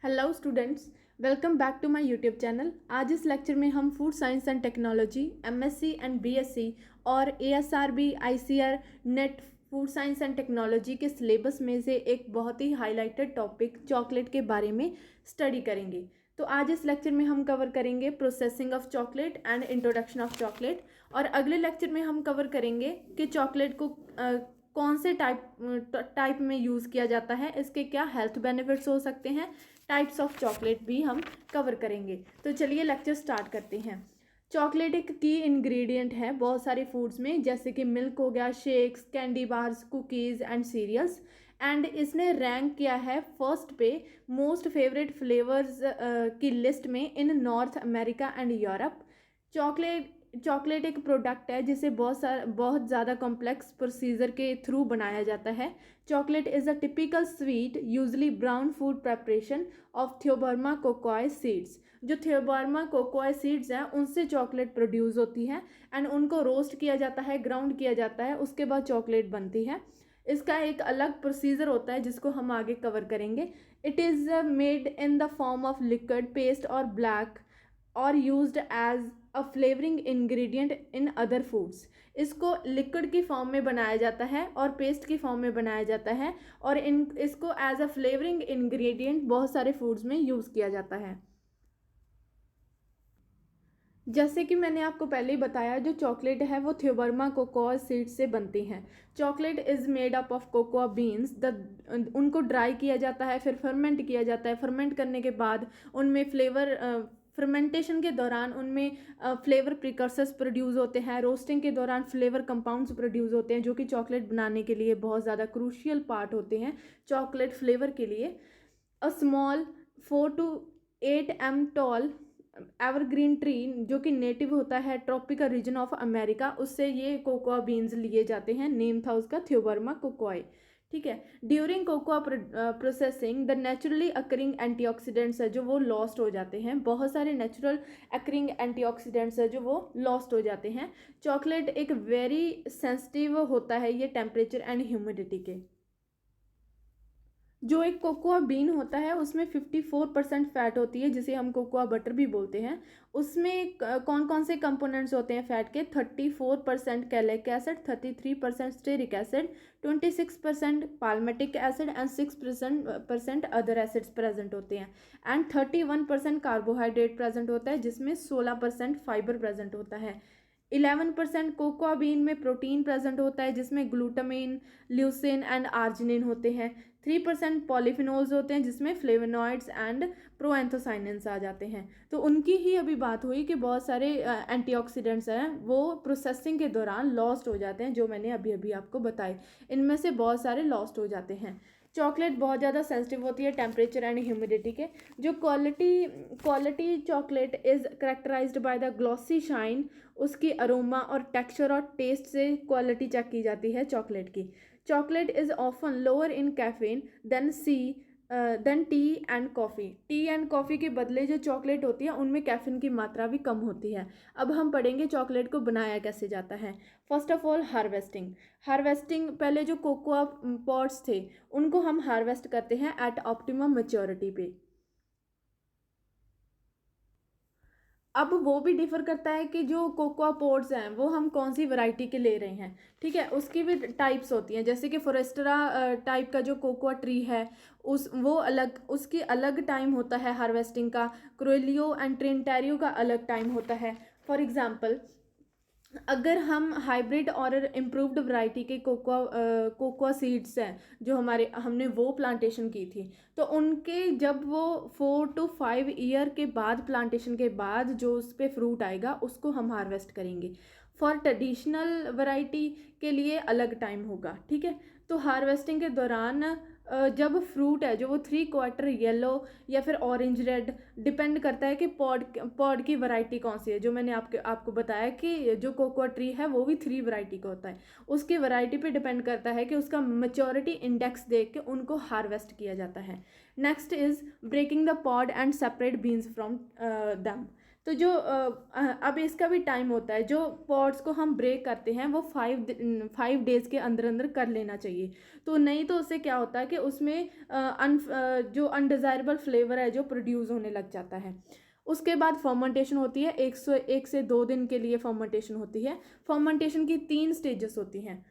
Hello students, welcome back to my YouTube channel. आज इस lecture में हम food science and technology MSc and BSc और ASRB ICAR NET food science and technology के syllabus में से एक बहुत ही हाईलाइटेड टॉपिक चॉकलेट के बारे में स्टडी करेंगे। तो आज इस लेक्चर में हम कवर करेंगे processing of chocolate and introduction of chocolate, और अगले लेक्चर में हम कवर करेंगे कि चॉकलेट को कौन से टाइप में यूज़ किया जाता है, इसके क्या हेल्थ बेनिफिट्स हो सकते हैं, टाइप्स ऑफ चॉकलेट भी हम कवर करेंगे। तो चलिए लेक्चर स्टार्ट करते हैं। चॉकलेट एक की इंग्रेडिएंट है बहुत सारे फूड्स में, जैसे कि मिल्क हो गया, shakes, candy bars, cookies and cereals. And इसने रैंक किया है फर्स्ट पे मोस्ट फेवरेट फ्लेवर्स की लिस्ट में in North America and Europe. Chocolate एक प्रोडक्ट है जिसे बहुत ज़्यादा कॉम्प्लेक्स प्रोसीजर के थ्रू बनाया जाता है। Chocolate is a typical sweet usually brown food preparation of Theobroma cocoa seeds. जो थियोब्रामा कोकोआ सीड्स हैं उनसे चॉकलेट प्रोड्यूस होती है एंड उनको रोस्ट किया जाता है, ग्राउंड किया जाता है, उसके बाद चॉकलेट बनती है। इसका एक अलग प्रोसीजर होता है जिसको हम आगे कवर करेंगे। It is made in the form of liquid paste और ब्लैक और used as a flavouring ingredient in other foods. इसको लिक्विड की फॉर्म में बनाया जाता है और पेस्ट की फॉर्म में बनाया जाता है, और इसको एज अ फ्लेवरिंग इंग्रेडिएंट बहुत सारे फूड्स में यूज़ किया जाता है। जैसे कि मैंने आपको पहले ही बताया, जो चॉकलेट है वो थियोब्रामा कोकोआ सीड से बनती हैं। Chocolate is made up of cocoa beans. उनको ड्राई किया जाता है, फिर फर्मेंट किया जाता है। फर्मेंट करने के बाद उनमें फर्मेंटेशन के दौरान उनमें फ्लेवर प्रिकर्सर्स प्रोड्यूस होते हैं। रोस्टिंग के दौरान फ्लेवर कंपाउंड्स प्रोड्यूस होते हैं जो कि चॉकलेट बनाने के लिए बहुत ज़्यादा क्रूशियल पार्ट होते हैं चॉकलेट फ्लेवर के लिए। A small 4 to 8 m tall evergreen tree, जो कि नेटिव होता है ट्रॉपिकल रीजन ऑफ अमेरिका, उससे ये कोकोआ बीन्स लिए जाते हैं। नेम था उसका थियोब्रामा कोकोआ। ठीक है। During cocoa processing the naturally occurring antioxidants है जो वो लॉस्ट हो जाते हैं। बहुत सारे नेचुरल अकरिंग एंटीऑक्सीडेंट्स है जो वो लॉस्ट हो जाते हैं। चॉकलेट एक वेरी सेंसिटिव होता है ये टेम्परेचर एंड ह्यूमिडिटी के। जो एक कोकोआ बीन होता है उसमें 54% फैट होती है, जिसे हम कोकोआ बटर भी बोलते हैं। उसमें कौन कौन से कंपोनेंट्स होते हैं फैट के? 34% कैलिक acid, 33% stearic acid, 26% palmitic acid and 6% other acids present होते हैं। एंड 31% कार्बोहाइड्रेट प्रेजेंट होता है, जिसमें 16% फाइबर प्रेजेंट होता है। 11% कोकोआ बीन में प्रोटीन प्रेजेंट होता है, जिसमें ग्लूटामिन, ल्यूसिन एंड आर्जिनिन होते हैं। 3% पॉलीफिनोल्स होते हैं, जिसमें फ्लेवोनॉइड्स एंड प्रोएंथोसाइनिन्स आ जाते हैं। तो उनकी ही अभी बात हुई कि बहुत सारे एंटीऑक्सीडेंट्स हैं वो प्रोसेसिंग के दौरान लॉस्ट हो जाते हैं, जो मैंने अभी अभी आपको बताए। इनमें से बहुत सारे लॉस्ट हो जाते हैं। चॉकलेट बहुत ज़्यादा सेंसिटिव होती है टेम्परेचर एंड ह्यूमिडिटी के। जो quality chocolate is characterised by the glossy shine. उसकी अरोमा और टेक्सचर और टेस्ट से क्वालिटी चेक की जाती है चॉकलेट की। Chocolate is often lower in caffeine than tea and coffee. Tea and coffee के बदले जो चॉकलेट होती है उनमें कैफीन की मात्रा भी कम होती है। अब हम पढ़ेंगे चॉकलेट को बनाया कैसे जाता है। फर्स्ट ऑफ ऑल हार्वेस्टिंग पहले जो कोकोआ पॉड्स थे उनको हम हार्वेस्ट करते हैं एट ऑप्टिमम मैच्योरिटी पे। अब वो भी डिफर करता है कि जो कोकोआ पोड्स हैं वो हम कौन सी वैरायटी के ले रहे हैं। ठीक है, उसकी भी टाइप्स होती हैं, जैसे कि फॉरेस्ट्रा टाइप का जो कोकोआ ट्री है वो अलग, उसकी अलग टाइम होता है हार्वेस्टिंग का। क्रोलियो एंड ट्रिनिटेरियो का अलग टाइम होता है। फॉर एग्जांपल, अगर हम हाइब्रिड और इम्प्रूव्ड वैरायटी के कोकोआ सीड्स हैं जो हमने वो प्लांटेशन की थी, तो उनके जब वो 4 to 5 ईयर के बाद, प्लांटेशन के बाद जो उस पर फ्रूट आएगा उसको हम हार्वेस्ट करेंगे। फॉर ट्रेडिशनल वैरायटी के लिए अलग टाइम होगा। ठीक है, तो हार्वेस्टिंग के दौरान जब फ्रूट है जो वो 3/4 येलो या फिर ऑरेंज रेड, डिपेंड करता है कि पॉड की वैरायटी कौन सी है। जो मैंने आपको बताया कि जो कोकोआ ट्री है वो भी 3 वैरायटी का होता है, उसकी वैरायटी पे डिपेंड करता है कि उसका मैच्योरिटी इंडेक्स देख के उनको हार्वेस्ट किया जाता है। Next is breaking the pod and separate beans from them. तो जो अब इसका भी टाइम होता है, जो पॉड्स को हम ब्रेक करते हैं वो 5 डेज़ के अंदर अंदर कर लेना चाहिए। तो नहीं तो उससे क्या होता है कि उसमें जो अनडिज़ायरेबल फ्लेवर है जो प्रोड्यूस होने लग जाता है। उसके बाद फर्मेंटेशन होती है, 1 से 2 दिन के लिए फर्मेंटेशन होती है। फर्मेंटेशन की 3 स्टेजेस होती हैं।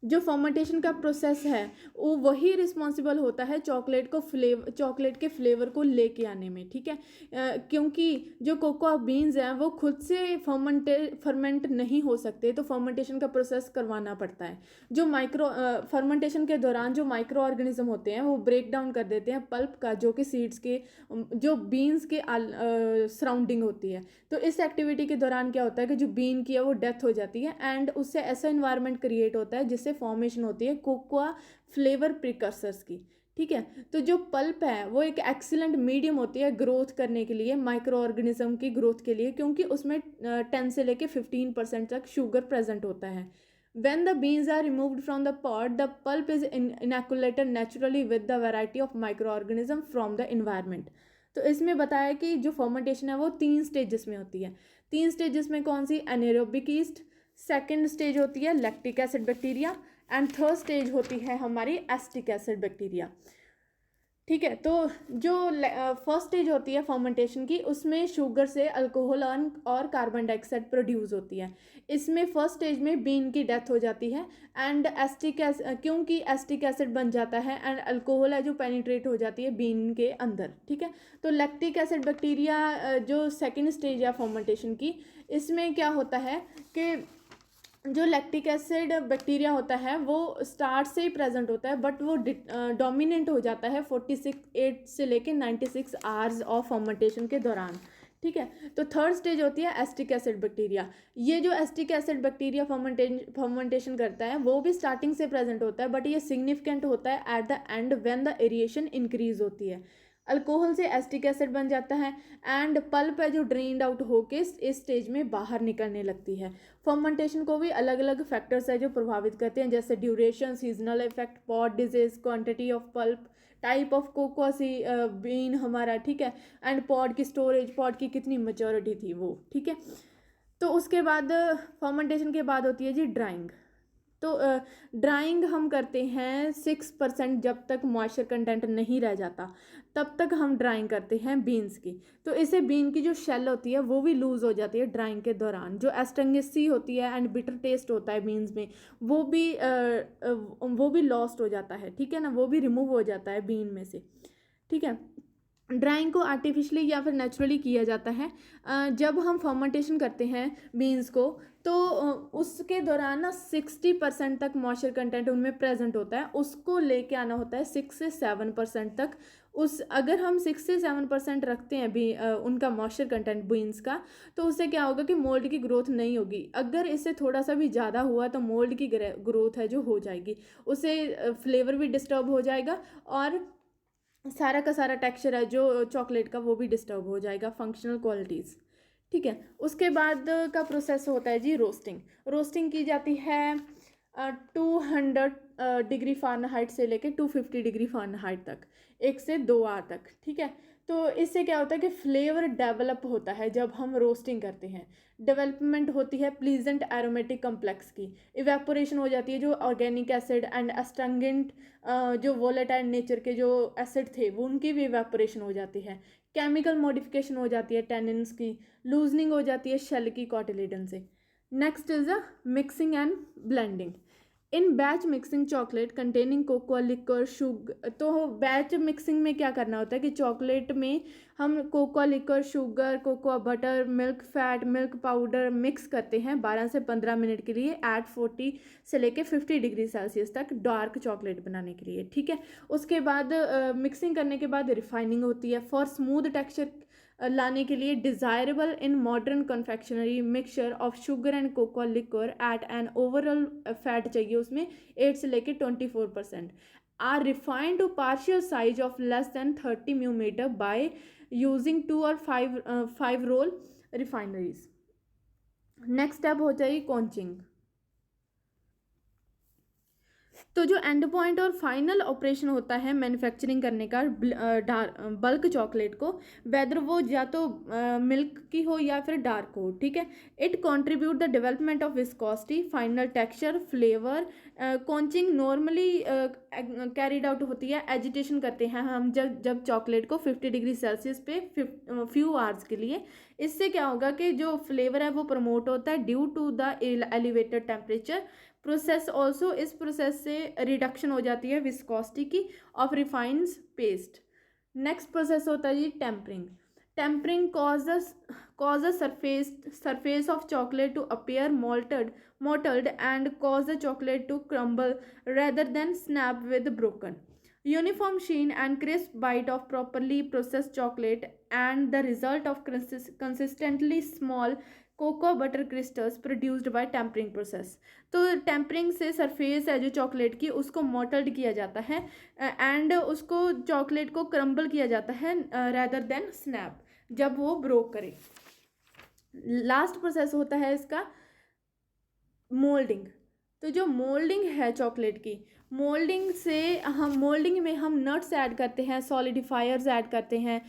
जो फर्मेंटेशन का प्रोसेस है वो वही रिस्पॉन्सिबल होता है चॉकलेट के फ्लेवर को लेके आने में, ठीक है। क्योंकि जो कोकोआ बीन्स हैं वो खुद से फर्मेंट नहीं हो सकते, तो फर्मेंटेशन का प्रोसेस करवाना पड़ता है। जो फर्मेंटेशन के दौरान जो माइक्रो ऑर्गेनिज्म होते हैं वो ब्रेक डाउन कर देते हैं पल्प का, जो कि सीड्स के जो बीन्स के सराउंडिंग होती है। तो इस एक्टिविटी के दौरान क्या होता है कि जो बीन की है वो डेथ हो जाती है, एंड उससे ऐसा इन्वायरमेंट क्रिएट होता है जिससे फॉर्मेशन होती है कोकोआ फ्लेवर प्रिकर्सर्स की, ठीक है। तो जो पल्प है वो एक एक्सीलेंट मीडियम होती है ग्रोथ करने के लिए, माइक्रो ऑर्गेनिज्म की ग्रोथ के लिए, क्योंकि उसमें 10 से लेके 15% तक शुगर प्रेजेंट होता है। When the beans are removed from the pod, the pulp is inoculated naturally with the variety of microorganism from the environment. तो इसमें बताया कि जो फर्मेंटेशन है वो 3 स्टेजेस में होती है। 3 स्टेजेस में कौन सी? एनेरोबिक ईस्ट, सेकेंड स्टेज होती है lactic acid bacteria, and third stage होती है हमारी एसिटिक एसिड बैक्टीरिया, ठीक है। तो जो फर्स्ट स्टेज होती है फर्मेंटेशन की, उसमें शुगर से अल्कोहल और कार्बन डाइऑक्साइड प्रोड्यूस होती है। इसमें फर्स्ट स्टेज में बीन की डेथ हो जाती है, एंड क्योंकि एसिटिक एसिड बन जाता है एंड अल्कोहल है जो पेनिट्रेट हो जाती है बीन के अंदर, ठीक है। तो लैक्टिक एसिड बैक्टीरिया जो सेकेंड स्टेज है फर्मेंटेशन की, इसमें क्या होता है कि जो लैक्टिक एसिड बैक्टीरिया होता है वो स्टार्ट से ही प्रेजेंट होता है, बट वो डोमिनेंट हो जाता है 8 से लेके 96 आवर्स ऑफ फर्मेंटेशन के दौरान, ठीक है। तो थर्ड स्टेज होती है एसिटिक एसिड बैक्टीरिया। ये जो एसिटिक एसिड बैक्टीरिया फर्मेंटेशन करता है वो भी स्टार्टिंग से प्रेजेंट होता है, बट ये सिग्निफिकेंट होता है at the end when the aeration increase होती है। अल्कोहल से एसिटिक एसिड बन जाता है, एंड पल्प है जो ड्रेन्ड आउट होके इस स्टेज में बाहर निकलने लगती है। फर्मेंटेशन को भी अलग अलग फैक्टर्स है जो प्रभावित करते हैं, जैसे duration, seasonal effect, pod disease, quantity of pulp, type of cocoa सी बीन हमारा, ठीक है, एंड पॉड की स्टोरेज, पॉड की कितनी मेच्योरिटी थी वो, ठीक है। तो उसके बाद फर्मेंटेशन के बाद होती है जी ड्राइंग। तो ड्राइंग हम करते हैं 6%, जब तक मॉइस्चर कंटेंट नहीं रह जाता तब तक हम ड्राइंग करते हैं बीन्स की। तो इससे बीन की जो शेल होती है वो भी लूज़ हो जाती है ड्राइंग के दौरान। जो एस्टंगेसी होती है एंड बिटर टेस्ट होता है बीन्स में वो भी लॉस्ट हो जाता है, ठीक है ना, वो भी रिमूव हो जाता है बीन में से, ठीक है। ड्राइंग को आर्टिफिशियली या फिर नेचुरली किया जाता है। जब हम फर्मेंटेशन करते हैं बीन्स को, तो उसके दौरान ना 60% तक मॉइस्चर कंटेंट उनमें प्रेजेंट होता है, उसको लेके आना होता है 6 से 7% तक। अगर हम 6 से 7% रखते हैं भी उनका मॉइस्चर कंटेंट बीन्स का, तो उससे क्या होगा कि मोल्ड की ग्रोथ नहीं होगी। अगर इससे थोड़ा सा भी ज़्यादा हुआ तो मोल्ड की ग्रोथ है जो हो जाएगी, उससे फ्लेवर भी डिस्टर्ब हो जाएगा, और सारा का सारा टेक्सचर है जो चॉकलेट का वो भी डिस्टर्ब हो जाएगा, फंक्शनल क्वालिटीज़, ठीक है। उसके बाद का प्रोसेस होता है जी रोस्टिंग। रोस्टिंग की जाती है 200 डिग्री फ़ारेनहाइट से लेके 250 डिग्री फ़ारेनहाइट तक, 1 से 2 आवर तक, ठीक है। तो इससे क्या होता है कि फ्लेवर डेवलप होता है जब हम रोस्टिंग करते हैं। डेवलपमेंट होती है प्लीजेंट एरोमेटिक कम्प्लेक्स की, इवेपोरेशन हो जाती है जो ऑर्गेनिक एसिड एंड एस्टंगेंट जो वोलेटाइल नेचर के जो एसिड थे वो उनकी भी इवेपोरेशन हो जाती है। केमिकल मॉडिफिकेशन हो जाती है टेनिन्स की, लूजनिंग हो जाती है शेल की कॉटिलेडन से। Next is a mixing and blending. In batch mixing chocolate containing cocoa liquor sugar. तो बैच मिक्सिंग में क्या करना होता है कि चॉकलेट में हम cocoa liquor, sugar, cocoa butter, milk fat, milk powder mix करते हैं 12 से 15 मिनट के लिए एट 40 से लेके 50 डिग्री सेल्सियस तक डार्क चॉकलेट बनाने के लिए, ठीक है। उसके बाद मिक्सिंग करने के बाद रिफाइनिंग होती है फॉर स्मूथ टेक्सचर लाने के लिए। Desirable in modern confectionery mixture of sugar and cocoa liquor at an overall fat चाहिए उसमें 8 से लेके 24%, are refined to particle size of less than 30 mu metre by using 2 और 5 रोल रिफाइनरीज। नेक्स्ट स्टेप हो जाएगी कॉन्चिंग। तो जो एंड पॉइंट और फाइनल ऑपरेशन होता है मैन्युफैक्चरिंग करने का बल्क चॉकलेट को, वेदर वो या तो मिल्क की हो या फिर डार्क हो, ठीक है, it contribute the development of viscosity, final texture, flavour. Conching normally carried out होती है, एजिटेशन करते हैं हम जब जब चॉकलेट को 50 डिग्री सेल्सियस पे फ्यू आवर्स के लिए। इससे क्या होगा कि जो फ्लेवर है वो प्रमोट होता है due to the elevated temperature process. Also इस प्रोसेस से रिडक्शन हो जाती है विस्कोसिटी की of refined paste. Next process होता है जी tempering. Tempering cause the surface of chocolate to appear mottled and cause the chocolate to crumble rather than snap with broken. Uniform sheen and crisp bite of properly processed chocolate and the result of consistently small cocoa butter crystals produced by tempering process. तो tempering से surface है जो chocolate की उसको molted किया जाता है and उसको चॉकलेट को क्रम्बल किया जाता है रेदर देन स्नैप, जब वो ब्रोक करे। लास्ट प्रोसेस होता है इसका मोल्डिंग। तो जो मोल्डिंग है चॉकलेट की, मोल्डिंग में हम नट्स ऐड करते हैं, सॉलिडिफायर्स ऐड करते हैं,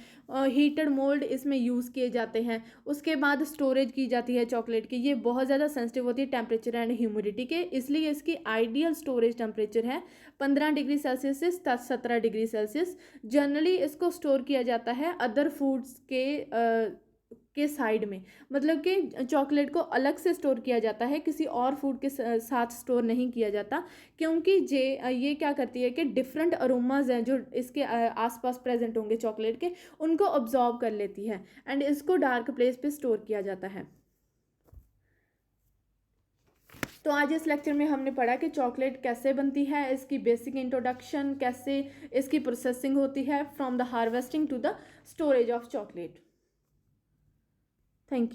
हीटेड मोल्ड इसमें यूज़ किए जाते हैं। उसके बाद स्टोरेज की जाती है चॉकलेट की। ये बहुत ज़्यादा सेंसिटिव होती है टेम्परेचर एंड ह्यूमिडिटी के, इसलिए इसकी आइडियल स्टोरेज टेम्परेचर है 15 डिग्री सेल्सियस से 17 डिग्री सेल्सियस। जनरली इसको स्टोर किया जाता है अदर फूड्स के साइड में, मतलब कि चॉकलेट को अलग से स्टोर किया जाता है, किसी और फूड के साथ स्टोर नहीं किया जाता, क्योंकि ये क्या करती है कि डिफरेंट अरोमाज हैं जो इसके आसपास प्रेजेंट होंगे चॉकलेट के, उनको ऑब्जॉर्व कर लेती है एंड इसको डार्क प्लेस पे स्टोर किया जाता है। तो आज इस लेक्चर में हमने पढ़ा कि चॉकलेट कैसे बनती है, इसकी बेसिक इंट्रोडक्शन, कैसे इसकी प्रोसेसिंग होती है from the harvesting to the storage of chocolate. Thank you.